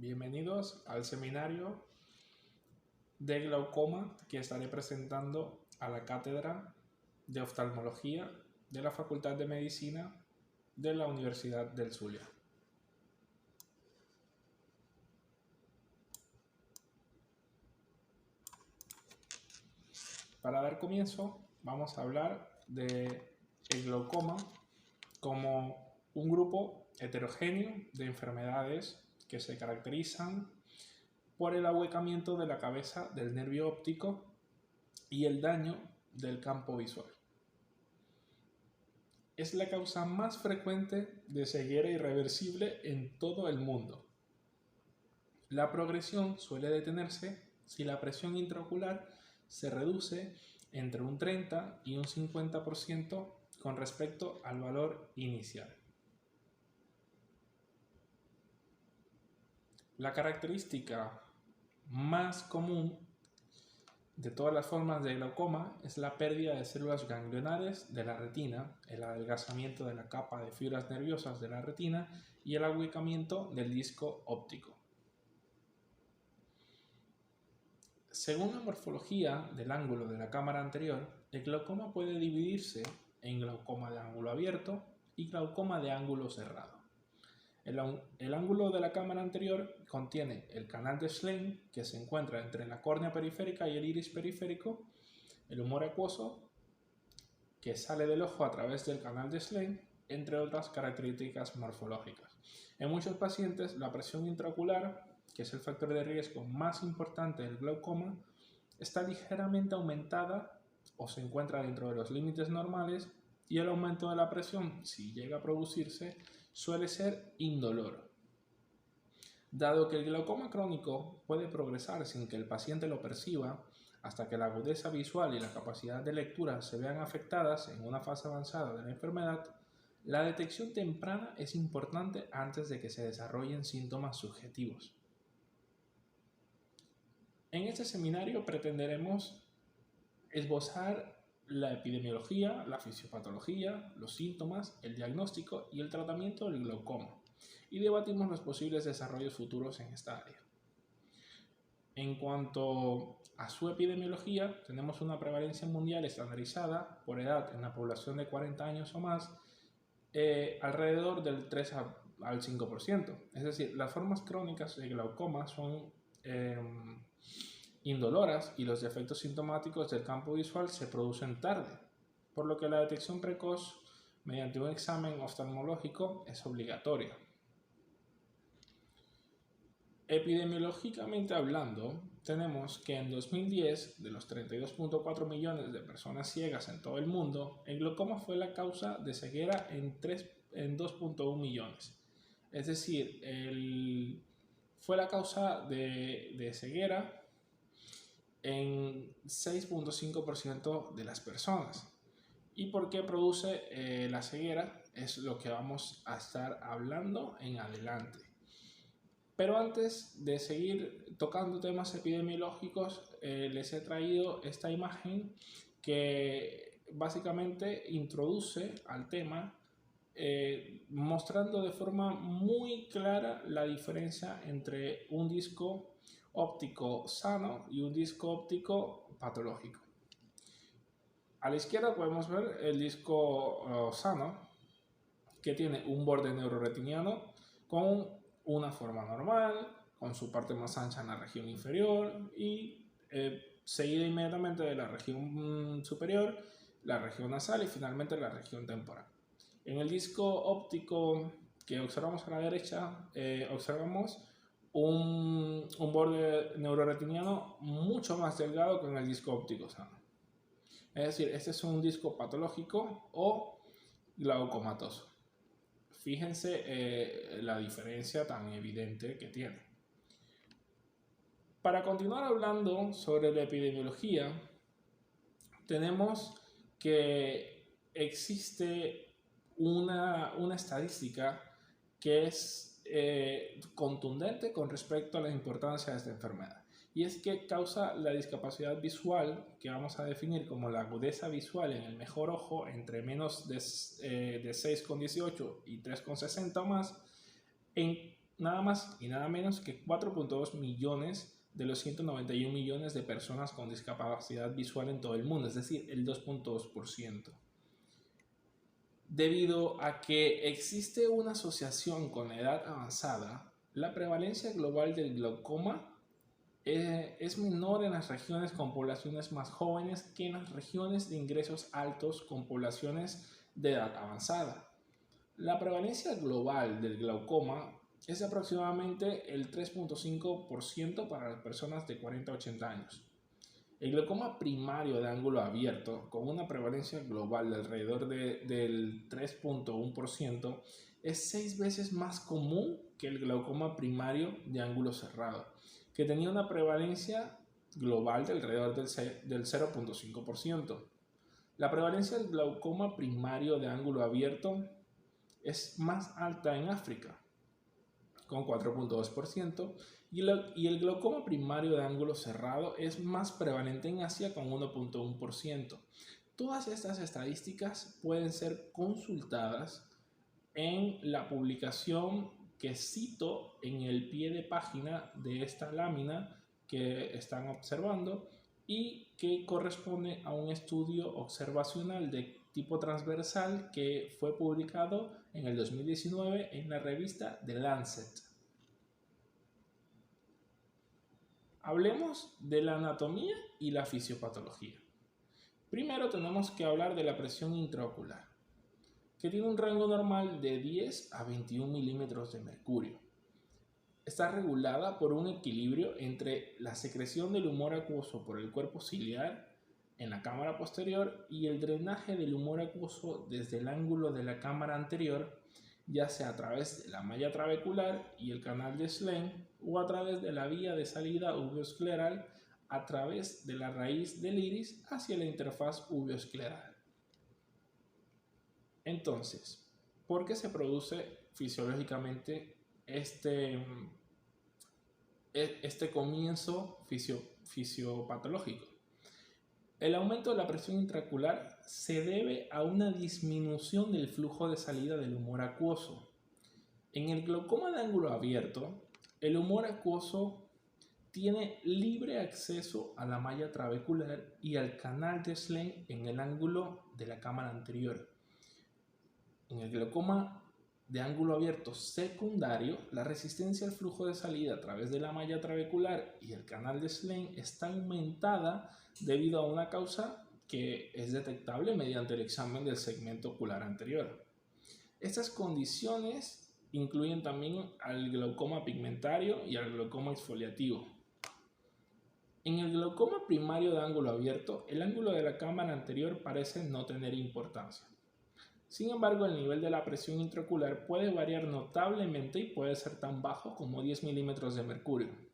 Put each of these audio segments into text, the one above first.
Bienvenidos al seminario de glaucoma que estaré presentando a la Cátedra de Oftalmología de la Facultad de Medicina de la Universidad del Zulia. Para dar comienzo, vamos a hablar de el glaucoma como un grupo heterogéneo de enfermedades que se caracterizan por el ahuecamiento de la cabeza del nervio óptico y el daño del campo visual. Es la causa más frecuente de ceguera irreversible en todo el mundo. La progresión suele detenerse si la presión intraocular se reduce entre un 30 y un 50% con respecto al valor inicial. La característica más común de todas las formas de glaucoma es la pérdida de células ganglionares de la retina, el adelgazamiento de la capa de fibras nerviosas de la retina y el ahuecamiento del disco óptico. Según la morfología del ángulo de la cámara anterior, el glaucoma puede dividirse en glaucoma de ángulo abierto y glaucoma de ángulo cerrado. El ángulo de la cámara anterior contiene el canal de Schlein, que se encuentra entre la córnea periférica y el iris periférico, el humor acuoso, que sale del ojo a través del canal de Schlein, entre otras características morfológicas. En muchos pacientes, la presión intraocular, que es el factor de riesgo más importante del glaucoma, está ligeramente aumentada o se encuentra dentro de los límites normales, y el aumento de la presión, si llega a producirse, suele ser indoloro. Dado que el glaucoma crónico puede progresar sin que el paciente lo perciba, hasta que la agudeza visual y la capacidad de lectura se vean afectadas en una fase avanzada de la enfermedad, la detección temprana es importante antes de que se desarrollen síntomas subjetivos. En este seminario pretenderemos esbozar la epidemiología, la fisiopatología, los síntomas, el diagnóstico y el tratamiento del glaucoma, y debatimos los posibles desarrollos futuros en esta área. En cuanto a su epidemiología, tenemos una prevalencia mundial estandarizada por edad en la población de 40 años o más, alrededor del 3 al 5%. Es decir, las formas crónicas de glaucoma son indoloras y los defectos sintomáticos del campo visual se producen tarde, por lo que la detección precoz mediante un examen oftalmológico es obligatoria. Epidemiológicamente hablando, tenemos que en 2010, de los 32.4 millones de personas ciegas en todo el mundo, el glaucoma fue la causa de ceguera en 2.1 millones. Es decir, fue la causa de ceguera en 6.5% de las personas. ¿Y por qué produce la ceguera? Es lo que vamos a estar hablando en adelante. Pero antes de seguir tocando temas epidemiológicos, les he traído esta imagen que básicamente introduce al tema, mostrando de forma muy clara la diferencia entre un disco óptico sano y un disco óptico patológico. A la izquierda podemos ver el disco sano, que tiene un borde neuroretiniano con una forma normal, con su parte más ancha en la región inferior y seguida inmediatamente de la región superior, la región nasal y finalmente la región temporal. En el disco óptico que observamos a la derecha, observamos un borde neuroretiniano mucho más delgado que en el disco óptico sano. Es decir, este es un disco patológico o glaucomatoso. Fíjense la diferencia tan evidente que tiene. Para continuar hablando sobre la epidemiología, tenemos que existe una estadística que es contundente con respecto a la importancia de esta enfermedad, y es que causa la discapacidad visual, que vamos a definir como la agudeza visual en el mejor ojo entre menos de 6,18 y 3,60 o más, en nada más y nada menos que 4.2 millones de los 191 millones de personas con discapacidad visual en todo el mundo, es decir, el 2.2%. Debido a que existe una asociación con la edad avanzada, la prevalencia global del glaucoma es menor en las regiones con poblaciones más jóvenes que en las regiones de ingresos altos con poblaciones de edad avanzada. La prevalencia global del glaucoma es aproximadamente el 3.5% para las personas de 40 a 80 años. El glaucoma primario de ángulo abierto, con una prevalencia global de alrededor del 3.1%, es 6 veces más común que el glaucoma primario de ángulo cerrado, que tenía una prevalencia global de alrededor del 0.5%. La prevalencia del glaucoma primario de ángulo abierto es más alta en África, con 4.2%, y el glaucoma primario de ángulo cerrado es más prevalente en Asia, con 1.1%. Todas estas estadísticas pueden ser consultadas en la publicación que cito en el pie de página de esta lámina que están observando y que corresponde a un estudio observacional de tipo transversal que fue publicado en el 2019 en la revista The Lancet. Hablemos de la anatomía y la fisiopatología. Primero tenemos que hablar de la presión intraocular, que tiene un rango normal de 10 a 21 milímetros de mercurio. Está regulada por un equilibrio entre la secreción del humor acuoso por el cuerpo ciliar en la cámara posterior y el drenaje del humor acuoso desde el ángulo de la cámara anterior, ya sea a través de la malla trabecular y el canal de Slane o a través de la vía de salida uveoscleral a través de la raíz del iris hacia la interfaz uveoscleral. Entonces, ¿por qué se produce fisiológicamente este comienzo fisiopatológico? El aumento de la presión intraocular se debe a una disminución del flujo de salida del humor acuoso. En el glaucoma de ángulo abierto, el humor acuoso tiene libre acceso a la malla trabecular y al canal de Slane en el ángulo de la cámara anterior. En el glaucoma de ángulo abierto secundario, la resistencia al flujo de salida a través de la malla trabecular y el canal de Slane está aumentada debido a una causa que es detectable mediante el examen del segmento ocular anterior. Estas condiciones incluyen también al glaucoma pigmentario y al glaucoma exfoliativo. En el glaucoma primario de ángulo abierto, el ángulo de la cámara anterior parece no tener importancia. Sin embargo, el nivel de la presión intraocular puede variar notablemente y puede ser tan bajo como 10 milímetros de mercurio.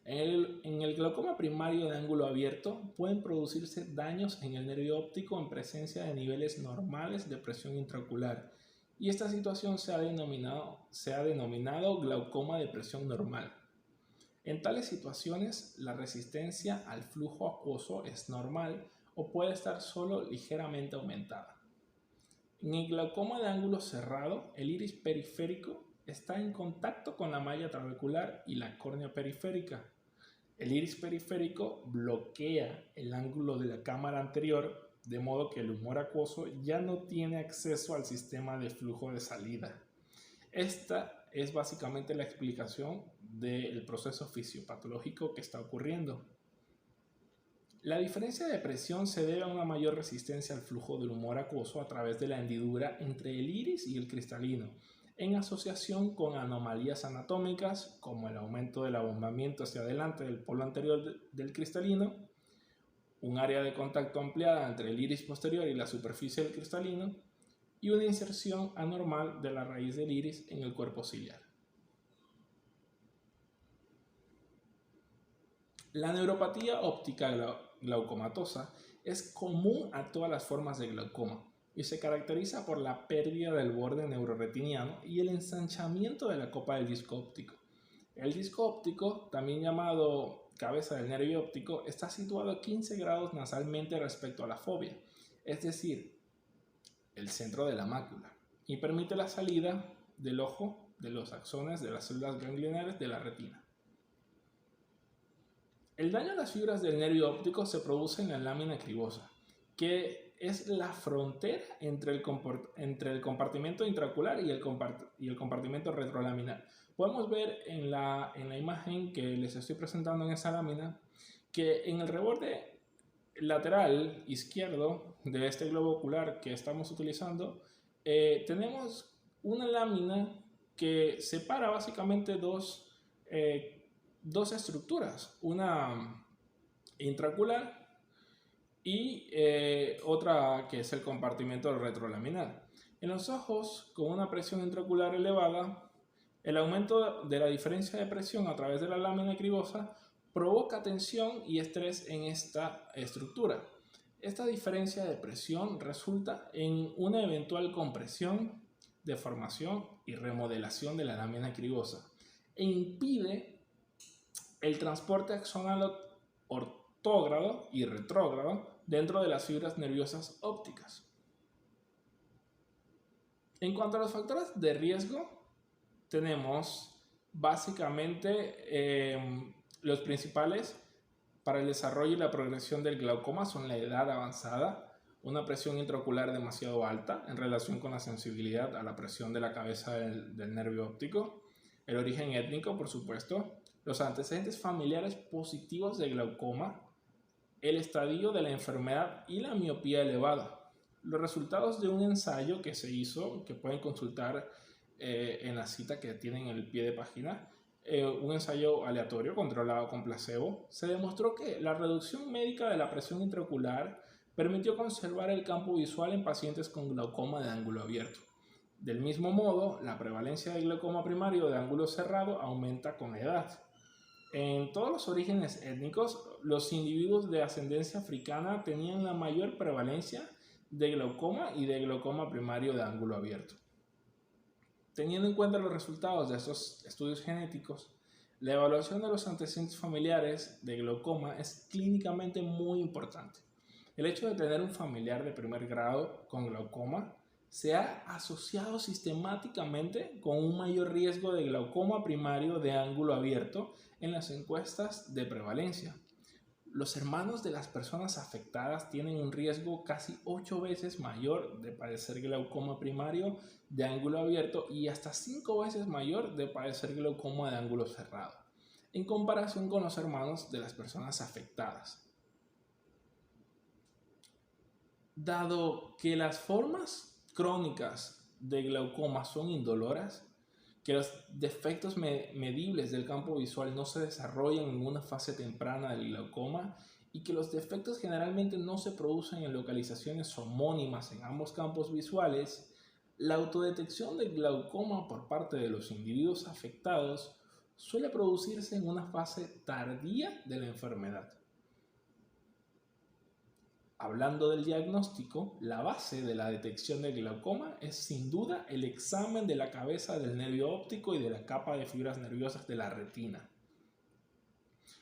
En el glaucoma primario de ángulo abierto pueden producirse daños en el nervio óptico en presencia de niveles normales de presión intraocular, y esta situación se ha denominado glaucoma de presión normal. En tales situaciones, la resistencia al flujo acuoso es normal o puede estar solo ligeramente aumentada. En el glaucoma de ángulo cerrado, el iris periférico está en contacto con la malla trabecular y la córnea periférica. El iris periférico bloquea el ángulo de la cámara anterior, de modo que el humor acuoso ya no tiene acceso al sistema de flujo de salida. Esta es básicamente la explicación del proceso fisiopatológico que está ocurriendo. La diferencia de presión se debe a una mayor resistencia al flujo del humor acuoso a través de la hendidura entre el iris y el cristalino, en asociación con anomalías anatómicas como el aumento del abombamiento hacia adelante del polo anterior del cristalino, un área de contacto ampliada entre el iris posterior y la superficie del cristalino, y una inserción anormal de la raíz del iris en el cuerpo ciliar. La neuropatía óptica glaucomatosa es común a todas las formas de glaucoma y se caracteriza por la pérdida del borde neuroretiniano y el ensanchamiento de la copa del disco óptico. El disco óptico, también llamado cabeza del nervio óptico, está situado a 15 grados nasalmente respecto a la fóvea, es decir, el centro de la mácula, y permite la salida del ojo de los axones de las células ganglionares de la retina. El daño a las fibras del nervio óptico se produce en la lámina cribosa, que es la frontera entre el compartimento intraocular y el compartimento retrolaminar. Podemos ver en la imagen que les estoy presentando en esa lámina que en el reborde lateral izquierdo de este globo ocular que estamos utilizando tenemos una lámina que separa básicamente dos estructuras, una intraocular y otra que es el compartimento retrolaminar. En los ojos con una presión intraocular elevada, el aumento de la diferencia de presión a través de la lámina cribosa provoca tensión y estrés en esta estructura. Esta diferencia de presión resulta en una eventual compresión, deformación y remodelación de la lámina cribosa e impide el transporte axonal ortógrado y retrógrado dentro de las fibras nerviosas ópticas. En cuanto a los factores de riesgo, tenemos básicamente los principales para el desarrollo y la progresión del glaucoma son la edad avanzada, una presión intraocular demasiado alta en relación con la sensibilidad a la presión de la cabeza del nervio óptico, el origen étnico, por supuesto, los antecedentes familiares positivos de glaucoma, el estadio de la enfermedad y la miopía elevada. Los resultados de un ensayo que se hizo, que pueden consultar en la cita que tienen en el pie de página, un ensayo aleatorio controlado con placebo, se demostró que la reducción médica de la presión intraocular permitió conservar el campo visual en pacientes con glaucoma de ángulo abierto. Del mismo modo, la prevalencia de glaucoma primario de ángulo cerrado aumenta con la edad. En todos los orígenes étnicos, los individuos de ascendencia africana tenían la mayor prevalencia de glaucoma y de glaucoma primario de ángulo abierto. Teniendo en cuenta los resultados de estos estudios genéticos, la evaluación de los antecedentes familiares de glaucoma es clínicamente muy importante. El hecho de tener un familiar de primer grado con glaucoma se ha asociado sistemáticamente con un mayor riesgo de glaucoma primario de ángulo abierto en las encuestas de prevalencia. Los hermanos de las personas afectadas tienen un riesgo casi 8 veces mayor de padecer glaucoma primario de ángulo abierto y hasta 5 veces mayor de padecer glaucoma de ángulo cerrado, en comparación con los hermanos de las personas afectadas. Dado que las formas crónicas de glaucoma son indoloras, que los defectos medibles del campo visual no se desarrollan en una fase temprana del glaucoma y que los defectos generalmente no se producen en localizaciones homónimas en ambos campos visuales, la autodetección del glaucoma por parte de los individuos afectados suele producirse en una fase tardía de la enfermedad. Hablando del diagnóstico, la base de la detección del glaucoma es sin duda el examen de la cabeza del nervio óptico y de la capa de fibras nerviosas de la retina.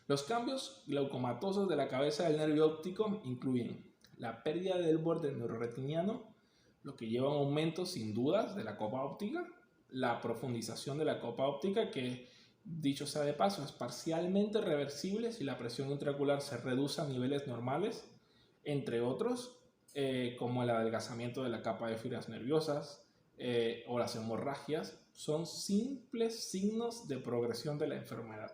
Los cambios glaucomatosos de la cabeza del nervio óptico incluyen la pérdida del borde neuroretiniano, lo que lleva a un aumento sin dudas de la copa óptica, la profundización de la copa óptica que, dicho sea de paso, es parcialmente reversible si la presión intraocular se reduce a niveles normales, entre otros, como el adelgazamiento de la capa de fibras nerviosas o las hemorragias, son simples signos de progresión de la enfermedad.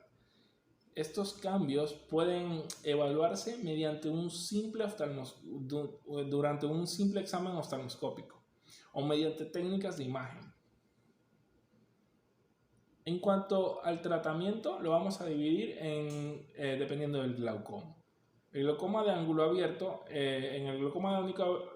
Estos cambios pueden evaluarse mediante durante un simple examen oftalmoscópico o mediante técnicas de imagen. En cuanto al tratamiento, lo vamos a dividir dependiendo del glaucoma. El glaucoma de ángulo abierto, en el glaucoma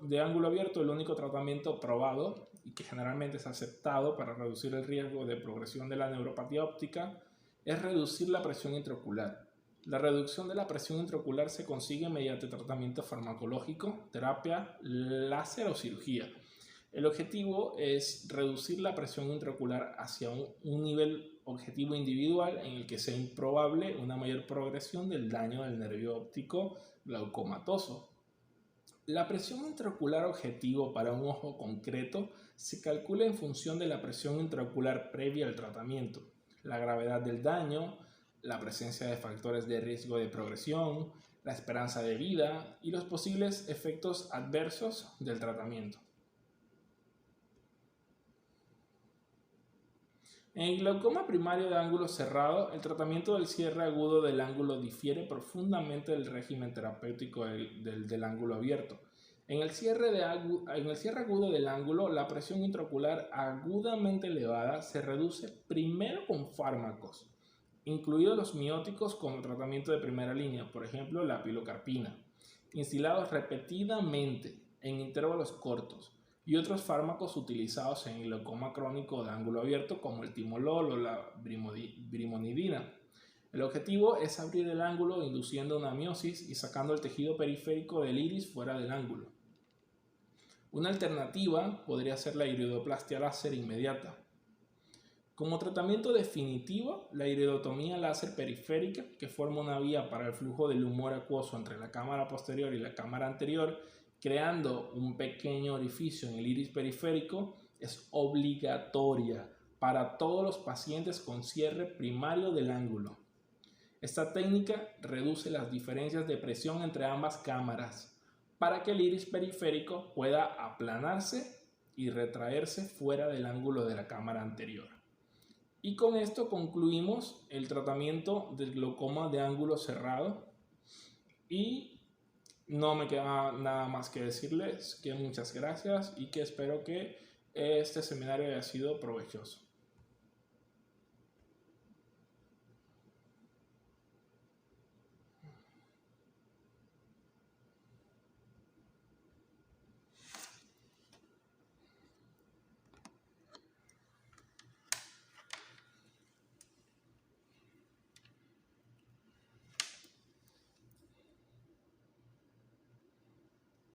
de ángulo abierto, el único tratamiento probado y que generalmente es aceptado para reducir el riesgo de progresión de la neuropatía óptica es reducir la presión intraocular. La reducción de la presión intraocular se consigue mediante tratamiento farmacológico, terapia, láser o cirugía. El objetivo es reducir la presión intraocular hacia un nivel objetivo individual en el que sea improbable una mayor progresión del daño del nervio óptico glaucomatoso. La presión intraocular objetivo para un ojo concreto se calcula en función de la presión intraocular previa al tratamiento, la gravedad del daño, la presencia de factores de riesgo de progresión, la esperanza de vida y los posibles efectos adversos del tratamiento. En el glaucoma primario de ángulo cerrado, el tratamiento del cierre agudo del ángulo difiere profundamente del régimen terapéutico del ángulo abierto. En el cierre agudo del ángulo, la presión intraocular agudamente elevada se reduce primero con fármacos, incluidos los mióticos como tratamiento de primera línea, por ejemplo la pilocarpina, instilados repetidamente en intervalos cortos, y otros fármacos utilizados en el glaucoma crónico de ángulo abierto como el timolol o la brimonidina. El objetivo es abrir el ángulo induciendo una miosis y sacando el tejido periférico del iris fuera del ángulo. Una alternativa podría ser la iridoplastia láser inmediata. Como tratamiento definitivo, la iridotomía láser periférica, que forma una vía para el flujo del humor acuoso entre la cámara posterior y la cámara anterior, creando un pequeño orificio en el iris periférico, es obligatoria para todos los pacientes con cierre primario del ángulo. Esta técnica reduce las diferencias de presión entre ambas cámaras para que el iris periférico pueda aplanarse y retraerse fuera del ángulo de la cámara anterior. Y con esto concluimos el tratamiento del glaucoma de ángulo cerrado y no me queda nada más que decirles que muchas gracias y que espero que este seminario haya sido provechoso.